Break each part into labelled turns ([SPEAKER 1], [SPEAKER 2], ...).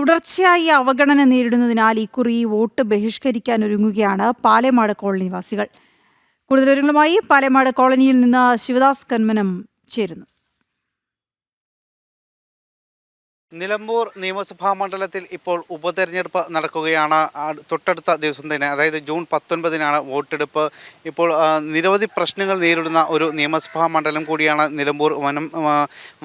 [SPEAKER 1] തുടർച്ചയായി അവഗണന നേരിടുന്നതിനാൽ ഇക്കുറി വോട്ട് ബഹിഷ്കരിക്കാനൊരുങ്ങുകയാണ് പാലേമാട് കോളനി നിവാസികൾ. കൂടുതൽ വിവരങ്ങളുമായി പാലേമാട് കോളനിയിൽ നിന്ന് ശിവദാസ് കന്മനം ചേരുന്നു.
[SPEAKER 2] നിലമ്പൂർ നിയമസഭാ മണ്ഡലത്തിൽ ഇപ്പോൾ ഉപതെരഞ്ഞെടുപ്പ് നടക്കുകയാണ്. തൊട്ടടുത്ത ദിവസം തന്നെ, അതായത് ജൂൺ 19 വോട്ടെടുപ്പ്. ഇപ്പോൾ നിരവധി പ്രശ്നങ്ങൾ നേരിടുന്ന ഒരു നിയമസഭാ മണ്ഡലം കൂടിയാണ് നിലമ്പൂർ.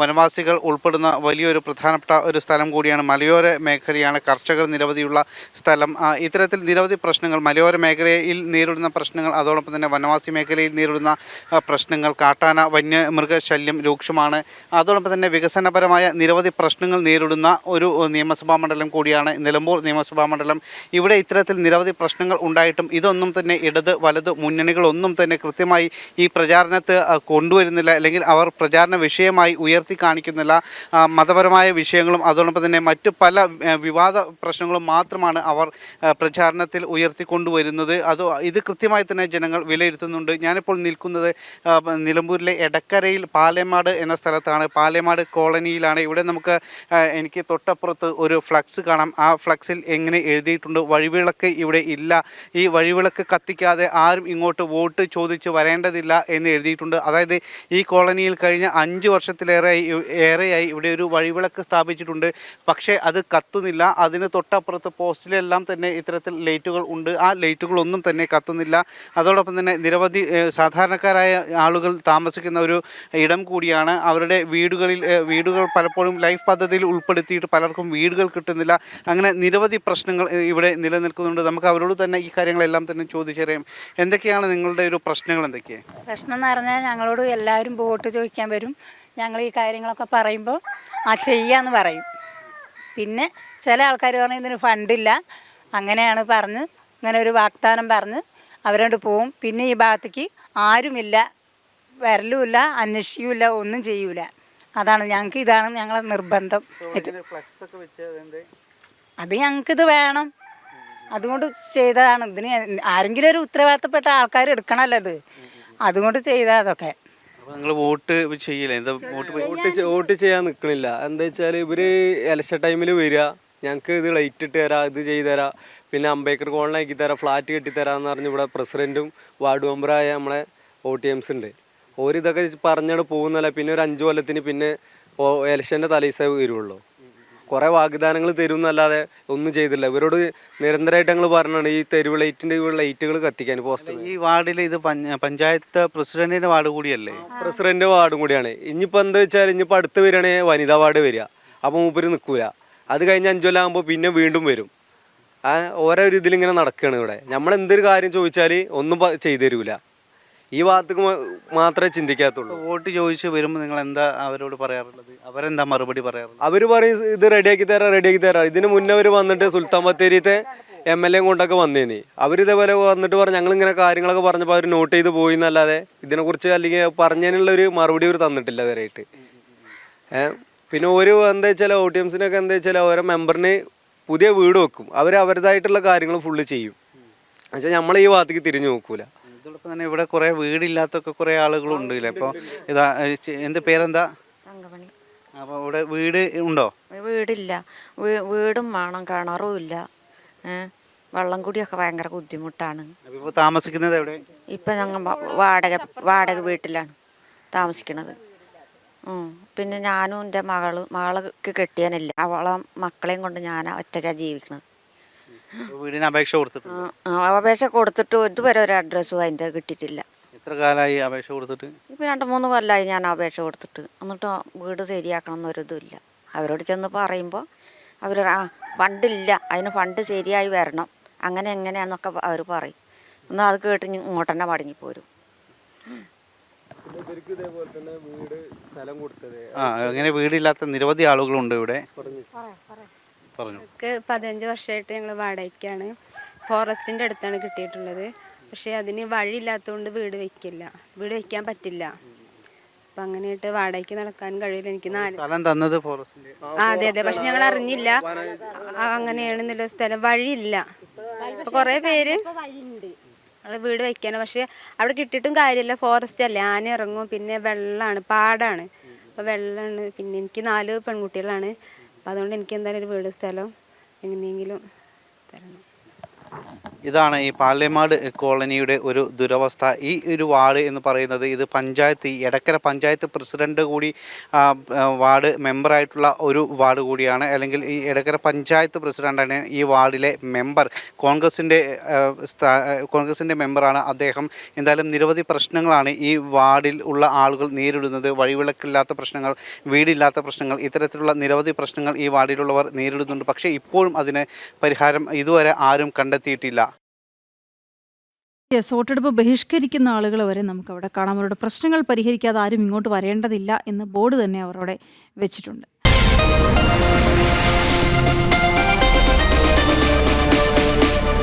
[SPEAKER 2] വനവാസികൾ ഉൾപ്പെടുന്ന വലിയൊരു പ്രധാനപ്പെട്ട ഒരു സ്ഥലം കൂടിയാണ്. മലയോര മേഖലയാണ്, കർഷകർ നിരവധിയുള്ള സ്ഥലം. ഇത്തരത്തിൽ നിരവധി പ്രശ്നങ്ങൾ മലയോര മേഖലയിൽ നേരിടുന്ന പ്രശ്നങ്ങൾ, അതോടൊപ്പം തന്നെ വനവാസി മേഖലയിൽ നേരിടുന്ന പ്രശ്നങ്ങൾ, കാട്ടാന വന്യമൃഗശല്യം രൂക്ഷമാണ്. അതോടൊപ്പം തന്നെ വികസനപരമായ നിരവധി പ്രശ്നങ്ങൾ നേരിടുന്ന ഒരു നിയമസഭാ മണ്ഡലം കൂടിയാണ് നിലമ്പൂർ നിയമസഭാ മണ്ഡലം. ഇവിടെ ഇത്തരത്തിൽ നിരവധി പ്രശ്നങ്ങൾ ഉണ്ടായിട്ടും ഇതൊന്നും തന്നെ ഇടത് വലത് മുന്നണികളൊന്നും തന്നെ കൃത്യമായി ഈ പ്രചാരണത്തെ കൊണ്ടുവരുന്നില്ല, അല്ലെങ്കിൽ അവർ പ്രചാരണ വിഷയമായി ഉയർത്തി കാണിക്കുന്നില്ല. മതപരമായ വിഷയങ്ങളും അതോടൊപ്പം തന്നെ മറ്റു പല വിവാദ പ്രശ്നങ്ങളും മാത്രമാണ് അവർ പ്രചാരണത്തിൽ ഉയർത്തിക്കൊണ്ടുവരുന്നത്. ഇത് കൃത്യമായി തന്നെ ജനങ്ങൾ വിലയിരുത്തുന്നുണ്ട്. ഞാനിപ്പോൾ നിൽക്കുന്നത് നിലമ്പൂരിലെ എടക്കരയിൽ പാലേമാട് എന്ന സ്ഥലത്താണ്. പാലേമാട് കോളനിയിലാണ്. ഇവിടെ നമുക്ക് എനിക്ക് തൊട്ടപ്പുറത്ത് ഒരു ഫ്ലക്സ് കാണാം. ആ ഫ്ലക്സിൽ എങ്ങനെ എഴുതിയിട്ടുണ്ട്, വഴിവിളക്ക് ഇവിടെ ഇല്ല, ഈ വഴിവിളക്ക് കത്തിക്കാതെ ആരും ഇങ്ങോട്ട് വോട്ട് ചോദിച്ച് വരേണ്ടതില്ല എന്ന് എഴുതിയിട്ടുണ്ട്. അതായത് ഈ കോളനിയിൽ കഴിഞ്ഞ 5 വർഷത്തിലേറെയായി ഇവിടെ ഒരു വഴിവിളക്ക് സ്ഥാപിച്ചിട്ടുണ്ട്. പക്ഷേ അത് കത്തുന്നില്ല. അതിന് തൊട്ടപ്പുറത്ത് പോസ്റ്റിലെല്ലാം തന്നെ ഇത്തരത്തിൽ ലൈറ്റുകൾ ഉണ്ട്. ആ ലൈറ്റുകളൊന്നും തന്നെ കത്തുന്നില്ല. അതോടൊപ്പം തന്നെ നിരവധി സാധാരണക്കാരായ ആളുകൾ താമസിക്കുന്ന ഒരു ഇടം കൂടിയാണ്. അവരുടെ വീടുകൾ പലപ്പോഴും ലൈഫ് പദ്ധതിയിൽ ഉൾപ്പെടുത്തിയിട്ട് പലർക്കും വീടുകൾ കിട്ടുന്നില്ല. അങ്ങനെ നിരവധി പ്രശ്നങ്ങൾ ഇവിടെ നിലനിൽക്കുന്നുണ്ട്. നമുക്ക് അവരോട് തന്നെ ഈ കാര്യങ്ങളെല്ലാം തന്നെ ചോദിച്ചറിയാം. എന്തൊക്കെയാണ് നിങ്ങളുടെ ഒരു പ്രശ്നങ്ങൾ? എന്തൊക്കെയാണ്
[SPEAKER 3] പ്രശ്നം എന്ന് പറഞ്ഞാൽ, ഞങ്ങളോട് എല്ലാവരും വോട്ട് ചോദിക്കാൻ വരും. ഞങ്ങൾ ഈ കാര്യങ്ങളൊക്കെ പറയുമ്പോൾ ചെയ്യാന്ന് പറയും. പിന്നെ ചില ആൾക്കാർ പറഞ്ഞ് ഇതിന് ഫണ്ടില്ല, അങ്ങനെയാണ് പറഞ്ഞ് ഇങ്ങനെ ഒരു വാഗ്ദാനം പറഞ്ഞ് അവരോട് പോവും. പിന്നെ ഈ ഭാഗത്തേക്ക് ആരുമില്ല, വരലുമില്ല, അന്വേഷിക്കില്ല, ഒന്നും ചെയ്യൂല. അതാണ് ഇതാണ് ഞങ്ങളെ നിർബന്ധം. അത് ഞങ്ങൾക്കിത് വേണം, അതുകൊണ്ട് ചെയ്തതാണ്. ഇതിന് ആരെങ്കിലും ഒരു ഉത്തരവാദിത്തപ്പെട്ട ആൾക്കാർ എടുക്കണമല്ലോ ഇത്, അതുകൊണ്ട് ചെയ്ത അതൊക്കെ.
[SPEAKER 4] വോട്ട് ചെയ്യാൻ നിൽക്കണില്ല. എന്താ വെച്ചാൽ ഇവർ ഇലക്ഷൻ ടൈമിൽ വരിക, ഞങ്ങൾക്ക് ഇത് ലൈറ്റ് ഇട്ട് തരാം, ഇത് ചെയ്തു തരാം, പിന്നെ അംബേദ്കർ കോളനി ആക്കി തരാം, ഫ്ലാറ്റ് കെട്ടിത്തരാമെന്ന് പറഞ്ഞ് ഇവിടെ പ്രസിഡൻറ്റും വാർഡ് മെമ്പറായ നമ്മളെ OTMs ഉണ്ട്. ഓരിതൊക്കെ പറഞ്ഞിട്ട് പോകുന്നല്ല. പിന്നെ ഒരു 5 കൊല്ലത്തിന് പിന്നെ ഇലക്ഷൻ്റെ തലേസേ വരുള്ളൂ. കുറേ വാഗ്ദാനങ്ങൾ തരും എന്നല്ലാതെ ഒന്നും ചെയ്തില്ല. ഇവരോട് നിരന്തരമായിട്ട് ഞങ്ങൾ പറഞ്ഞാണ് ഈ തെരുവ് ലൈറ്റുകൾ കത്തിക്കാൻ. പോസ്റ്റർ
[SPEAKER 2] ഈ വാർഡിൽ ഇത് പഞ്ചായത്ത് പ്രസിഡന്റിന്റെ വാർഡ് കൂടിയല്ലേ?
[SPEAKER 4] പ്രസിഡന്റ് വാർഡും കൂടിയാണ്. ഇനിയിപ്പോൾ എന്താ വെച്ചാൽ, ഇനിയിപ്പോൾ അടുത്ത് വരികയാണെങ്കിൽ വനിതാ വാർഡ് വരിക. അപ്പോൾ മൂപ്പര് നിൽക്കൂല. അത് കഴിഞ്ഞ് 5 കൊല്ലം ആകുമ്പോൾ പിന്നെ വീണ്ടും വരും. ഓരോ ഇതിലിങ്ങനെ നടക്കുകയാണ് ഇവിടെ. നമ്മളെന്തൊരു കാര്യം ചോദിച്ചാൽ ഒന്നും ചെയ്തു തരൂല. ഈ ഭാഗത്തേക്ക് മാത്രമേ ചിന്തിക്കാത്തുള്ളൂ.
[SPEAKER 2] വോട്ട് ചോദിച്ച് വരുമ്പോൾ നിങ്ങൾ എന്താ അവരോട് പറയാറുള്ളത്? അവരെന്താ മറുപടി പറയാറുള്ളത്?
[SPEAKER 4] അവർ പറയും ഇത് റെഡിയാക്കി തരാം. ഇതിന് മുന്നേ അവർ വന്നിട്ട് സുൽത്താൻ ബത്തേരിത്തെ MLA കൊണ്ടൊക്കെ വന്നേനി. അവരിതേപോലെ വന്നിട്ട് പറഞ്ഞു ഞങ്ങളിങ്ങനെ കാര്യങ്ങളൊക്കെ പറഞ്ഞപ്പോൾ അവർ നോട്ട് ചെയ്ത് പോയി എന്നല്ലാതെ ഇതിനെക്കുറിച്ച് അല്ലെങ്കിൽ പറഞ്ഞതിനുള്ളൊരു മറുപടി അവർ തന്നിട്ടില്ല ഇതുവരെയായിട്ട്. പിന്നെ ഒരു എന്താ വെച്ചാൽ OTMസിനൊക്കെ എന്താ വെച്ചാൽ ഓരോ മെമ്പറിന് പുതിയ വീട് വെക്കും. അവർ അവരുടേതായിട്ടുള്ള കാര്യങ്ങൾ ഫുള്ള് ചെയ്യും. എന്നുവെച്ചാൽ നമ്മൾ ഈ ഭാഗത്തേക്ക് തിരിഞ്ഞു നോക്കൂല.
[SPEAKER 2] ഇതോടൊപ്പം തന്നെ ഇവിടെ കുറെ വീടില്ലാത്തൊക്കെ കുറെ ആളുകളുണ്ട് ഇല്ലേ? അപ്പോൾ ഇതാ എന്ത് പേരെന്താ? അപ്പോൾ ഇവിടെ വീട് ഉണ്ടോ?
[SPEAKER 5] വീടില്ല. വീടും വേണം, കിണറും ഇല്ല. വെള്ളം കൂടിയൊക്കെ ഭയങ്കര ബുദ്ധിമുട്ടാണ്.
[SPEAKER 2] ഇപ്പോൾ താമസിക്കുന്നത് എവിടെ?
[SPEAKER 5] ഇപ്പം ഞങ്ങൾ വാടക വീട്ടിലാണ് താമസിക്കുന്നത്. പിന്നെ ഞാനും എൻ്റെ മകൾക്ക് കെട്ടിയാനില്ല. അവളെ മക്കളെയും കൊണ്ട് ഞാൻ ഒറ്റയ്ക്കാണ് ജീവിക്കുന്നത്.
[SPEAKER 2] വീടിന് അപേക്ഷ
[SPEAKER 5] കൊടുത്തിട്ട് ഇതുവരെ ഒരു അഡ്രസ്സും അതിൻ്റെ കിട്ടിയിട്ടില്ല.
[SPEAKER 2] എത്ര കാലമായി അപേക്ഷ കൊടുത്തിട്ട്?
[SPEAKER 5] ഇപ്പം 2-3 കൊല്ലമായി ഞാൻ അപേക്ഷ കൊടുത്തിട്ട്. എന്നിട്ട് വീട് ശരിയാക്കണം എന്നൊരിതുമില്ല. അവരോട് ചെന്ന് പറയുമ്പോൾ അവർ ഫണ്ടില്ല, അതിന് ഫണ്ട് ശരിയായി വരണം, അങ്ങനെ എങ്ങനെയാന്നൊക്കെ അവർ പറയും. എന്നാൽ അത് കേട്ട് ഇങ്ങോട്ട് തന്നെ മടങ്ങിപ്പോരും.
[SPEAKER 2] അങ്ങനെ വീടില്ലാത്ത നിരവധി ആളുകളുണ്ട് ഇവിടെ.
[SPEAKER 6] 15 വർഷമായിട്ട് ഞങ്ങൾ വാടകയ്ക്കാണ്. ഫോറസ്റ്റിൻ്റെ അടുത്താണ് കിട്ടിയിട്ടുള്ളത്. പക്ഷേ അതിന് വഴിയില്ലാത്തതുകൊണ്ട് വീട് വയ്ക്കാൻ പറ്റില്ല. അപ്പം അങ്ങനെയായിട്ട് വാടകയ്ക്ക് നടക്കാനും കഴിയില്ല. എനിക്ക് 4
[SPEAKER 2] തന്നത് ഫോറസ്റ്റിൻ്റെ.
[SPEAKER 6] അതെ. പക്ഷെ ഞങ്ങൾ അറിഞ്ഞില്ല അങ്ങനെയാണെന്നുള്ള സ്ഥലം വഴിയില്ല. അപ്പോൾ കുറേ പേര് വീട് വയ്ക്കാനോ, പക്ഷെ അവിടെ കിട്ടിയിട്ടും കാര്യമില്ല. ഫോറസ്റ്റ് അല്ലേ, ആന ഇറങ്ങും, പിന്നെ വെള്ളമാണ്, പാടാണ്. അപ്പോൾ വെള്ളമാണ്. പിന്നെ എനിക്ക് 4 പെൺകുട്ടികളാണ്. അപ്പോൾ അതുകൊണ്ട് എനിക്ക് എന്തായാലും ഒരു വീട് സ്ഥലം എങ്ങനെയെങ്കിലും തരണം.
[SPEAKER 2] ഇതാണ് ഈ പാലേമാട് കോളനിയുടെ ഒരു ദുരവസ്ഥ. ഈ ഒരു വാർഡ് എന്ന് പറയുന്നത് ഇത് പഞ്ചായത്ത്, ഈ എടക്കര പഞ്ചായത്ത് പ്രസിഡന്റ് കൂടി വാർഡ് മെമ്പറായിട്ടുള്ള ഒരു വാർഡ് കൂടിയാണ്. അല്ലെങ്കിൽ ഈ എടക്കര പഞ്ചായത്ത് പ്രസിഡന്റാണ് ഈ വാർഡിലെ മെമ്പർ. കോൺഗ്രസിൻ്റെ മെമ്പറാണ് അദ്ദേഹം. എന്തായാലും നിരവധി പ്രശ്നങ്ങളാണ് ഈ വാർഡിൽ ഉള്ള ആളുകൾ നേരിടുന്നത്. വഴിവിളക്കില്ലാത്ത പ്രശ്നങ്ങൾ, വീടില്ലാത്ത പ്രശ്നങ്ങൾ, ഇത്തരത്തിലുള്ള നിരവധി പ്രശ്നങ്ങൾ ഈ വാർഡിലുള്ളവർ നേരിടുന്നുണ്ട്. പക്ഷേ ഇപ്പോഴും അതിന് പരിഹാരം ഇതുവരെ ആരും കണ്ടെത്തിയിട്ടില്ല.
[SPEAKER 1] യെസ്, വോട്ടെടുപ്പ് ബഹിഷ്കരിക്കുന്ന ആളുകൾ വരെ നമുക്ക് അവിടെ കാണാം. അവരുടെ പ്രശ്നങ്ങൾ പരിഹരിക്കാതെ ആരും ഇങ്ങോട്ട് വരേണ്ടതില്ല എന്ന് ബോർഡ് തന്നെ അവരവിടെ വെച്ചിട്ടുണ്ട്.